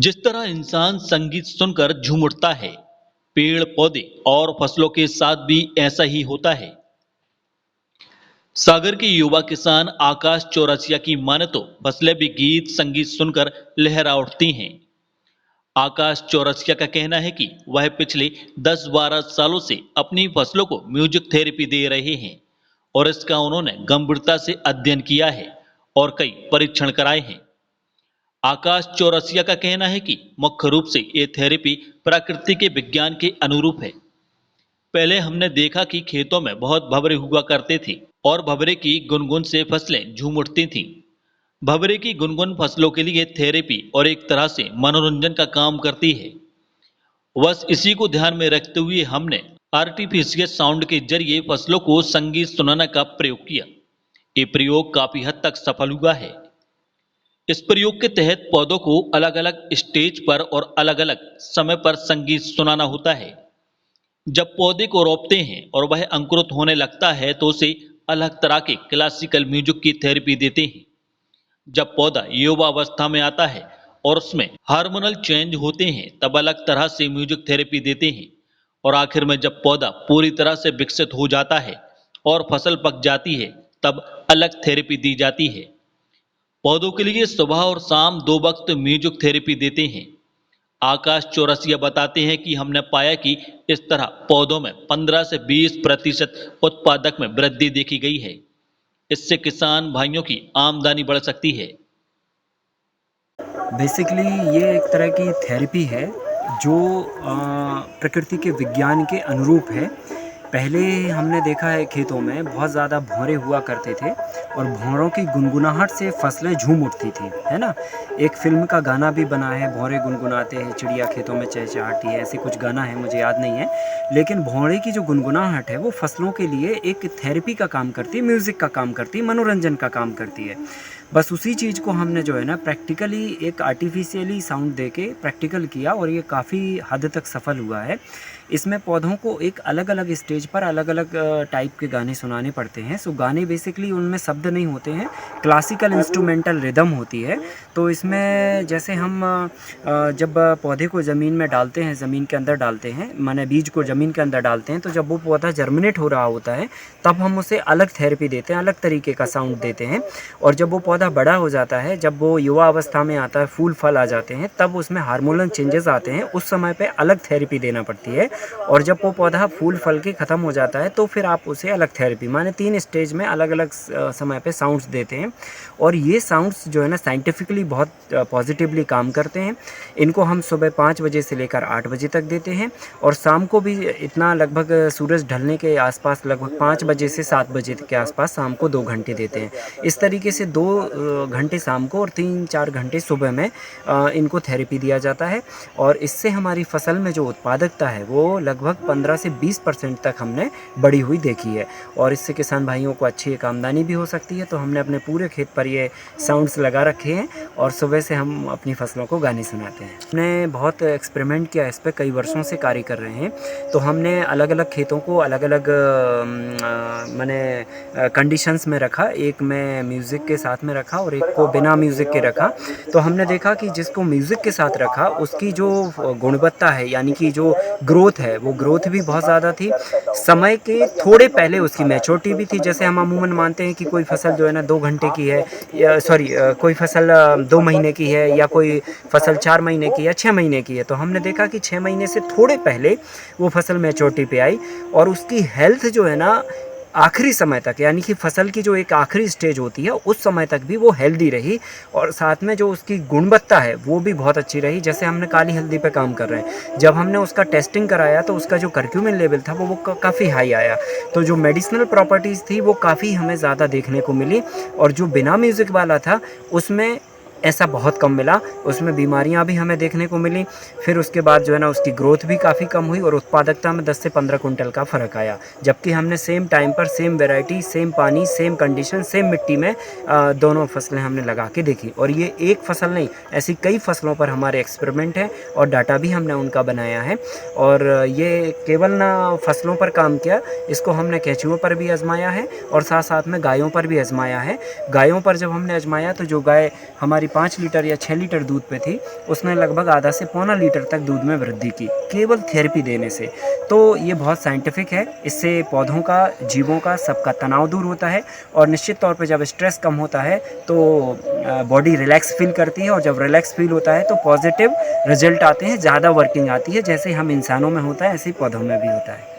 जिस तरह इंसान संगीत सुनकर झूम उठता है, पेड़ पौधे और फसलों के साथ भी ऐसा ही होता है। सागर के युवा किसान आकाश चौरसिया की माने तो फसलें भी गीत संगीत सुनकर लहरा उठती हैं। आकाश चौरसिया का कहना है कि वह पिछले 10-12 सालों से अपनी फसलों को म्यूजिक थेरेपी दे रहे हैं और इसका उन्होंने गंभीरता से अध्ययन किया है और कई परीक्षण कराए हैं। आकाश चौरसिया का कहना है कि मुख्य रूप से ये थेरेपी प्रकृति के विज्ञान के अनुरूप है। पहले हमने देखा कि खेतों में बहुत भंवरे हुआ करते थे और भंवरे की गुनगुन से फसलें झूम उठती थीं। भंवरे की गुनगुन फसलों के लिए थेरेपी और एक तरह से मनोरंजन का काम करती है। बस इसी को ध्यान में रखते हुए हमने आर्टिफिशियल साउंड के जरिए फसलों को संगीत सुनाने का प्रयोग किया। ये प्रयोग काफी हद तक सफल हुआ है। इस प्रयोग के तहत पौधों को अलग अलग स्टेज पर और अलग अलग समय पर संगीत सुनाना होता है। जब पौधे को रोपते हैं और वह अंकुरित होने लगता है तो उसे अलग तरह के क्लासिकल म्यूजिक की थेरेपी देते हैं। जब पौधा युवावस्था में आता है और उसमें हार्मोनल चेंज होते हैं तब अलग तरह से म्यूजिक थेरेपी देते हैं और आखिर में जब पौधा पूरी तरह से विकसित हो जाता है और फसल पक जाती है तब अलग थेरेपी दी जाती है। पौधों के लिए सुबह और शाम 2 वक्त म्यूजिक थेरेपी देते हैं। आकाश चौरसिया बताते हैं कि हमने पाया कि इस तरह पौधों में 15 से 20% उत्पादक में वृद्धि देखी गई है। इससे किसान भाइयों की आमदनी बढ़ सकती है। बेसिकली ये एक तरह की थेरेपी है जो प्रकृति के विज्ञान के अनुरूप है। पहले हमने देखा है खेतों में बहुत ज़्यादा भंवरे हुआ करते थे और भंवरों की गुनगुनाहट से फसलें झूम उठती थी, है ना। एक फिल्म का गाना भी बना है, भंवरे गुनगुनाते हैं चिड़िया खेतों में चहचहाती है, ऐसी कुछ गाना है, मुझे याद नहीं है। लेकिन भंवरे की जो गुनगुनाहट है वो फसलों के लिए एक थेरेपी का काम करती है, म्यूज़िक का काम करती है, मनोरंजन का काम करती है। बस उसी चीज़ को हमने जो है ना प्रैक्टिकली एक आर्टिफिशियली साउंड दे के प्रैक्टिकल किया और ये काफ़ी हद तक सफल हुआ है। इसमें पौधों को एक अलग अलग स्टेज पर अलग अलग टाइप के गाने सुनाने पड़ते हैं। सो गाने बेसिकली उनमें शब्द नहीं होते हैं, क्लासिकल इंस्ट्रूमेंटल रिदम होती है। तो इसमें जैसे हम जब पौधे को ज़मीन में डालते हैं, ज़मीन के अंदर डालते हैं, माने बीज को ज़मीन के अंदर डालते हैं, तो जब वो पौधा जर्मिनेट हो रहा होता है तब हम उसे अलग थेरेपी देते हैं, अलग तरीके का साउंड देते हैं। और जब वो पौधा बड़ा हो जाता है, जब वो युवा अवस्था में आता है, फूल फल आ जाते हैं, तब उसमें हार्मोनल चेंजेस आते हैं, उस समय पे अलग थेरेपी देना पड़ती है। और जब वो पौधा फूल फल के ख़त्म हो जाता है तो फिर आप उसे अलग थेरेपी, माने 3 स्टेज में अलग अलग समय पे साउंड्स देते हैं। और ये साउंड्स जो है ना साइंटिफिकली बहुत पॉजिटिवली काम करते हैं। इनको हम सुबह 5 बजे से लेकर 8 बजे तक देते हैं और शाम को भी इतना लगभग सूरज ढलने के आसपास लगभग 5 बजे से 7 बजे के आसपास शाम को 2 घंटे देते हैं। इस तरीके से 2 घंटे शाम को और 3-4 घंटे सुबह में इनको थेरेपी दिया जाता है। और इससे हमारी फसल में जो उत्पादकता है वो लगभग 15 से 20% तक हमने बढ़ी हुई देखी है। और इससे किसान भाइयों को अच्छी एक आमदनी भी हो सकती है। तो हमने अपने पूरे खेत पर ये साउंड्स लगा रखे हैं और सुबह से हम अपनी फसलों को गाने सुनाते हैं। हमने बहुत एक्सपेरिमेंट किया इस पर, कई वर्षों से कार्य कर रहे हैं। तो हमने अलग अलग खेतों को अलग अलग मैंने कंडीशंस में रखा, एक में म्यूज़िक के साथ में रखा और एक को बिना म्यूज़िक के रखा। तो हमने देखा कि जिसको म्यूज़िक के साथ रखा उसकी जो गुणवत्ता है, यानी कि जो ग्रोथ है, वो ग्रोथ भी बहुत ज़्यादा थी। समय के थोड़े पहले उसकी मैच्योरिटी भी थी। जैसे हम अमूमन मानते हैं कि कोई फसल जो है ना 2 घंटे की है, या कोई फसल 2 महीने की है, या कोई फसल 4 महीने की या 6 महीने की है। तो हमने देखा कि 6 महीने से थोड़े पहले वो फसल मैच्योरिटी पे आई और उसकी हेल्थ जो है ना आखिरी समय तक, यानी कि फसल की जो एक आखिरी स्टेज होती है उस समय तक भी वो हेल्दी रही। और साथ में जो उसकी गुणवत्ता है वो भी बहुत अच्छी रही। जैसे हमने काली हल्दी पे काम कर रहे हैं, जब हमने उसका टेस्टिंग कराया तो उसका जो करक्यूमिन लेवल था वो काफ़ी हाई आया। तो जो मेडिसिनल प्रॉपर्टीज़ थी वो काफ़ी हमें ज़्यादा देखने को मिली। और जो बिना म्यूज़िक वाला था उसमें ऐसा बहुत कम मिला, उसमें बीमारियां भी हमें देखने को मिली। फिर उसके बाद जो है ना उसकी ग्रोथ भी काफ़ी कम हुई और उत्पादकता में 10 से 15 कुंटल का फ़र्क आया। जबकि हमने सेम टाइम पर सेम वैरायटी, सेम पानी, सेम कंडीशन, सेम मिट्टी में दोनों फसलें हमने लगा के देखी। और ये एक फसल नहीं, ऐसी कई फसलों पर हमारे एक्सपेरिमेंट है और डाटा भी हमने उनका बनाया है। और ये केवल ना फसलों पर काम किया, इसको हमने केंचुओं पर भी आजमाया है और साथ साथ में गायों पर भी आजमाया है। गायों पर जब हमने आजमाया तो जो गाय हमारी 5 लीटर या 6 लीटर दूध पे थी, उसने लगभग आधा से पौना लीटर तक दूध में वृद्धि की, केवल थेरेपी देने से। तो ये बहुत साइंटिफिक है, इससे पौधों का, जीवों का, सबका तनाव दूर होता है और निश्चित तौर पे जब स्ट्रेस कम होता है तो बॉडी रिलैक्स फील करती है, और जब रिलैक्स फील होता है तो पॉजिटिव रिजल्ट आते हैं, ज़्यादा वर्किंग आती है। जैसे हम इंसानों में होता है ऐसे ही पौधों में भी होता है।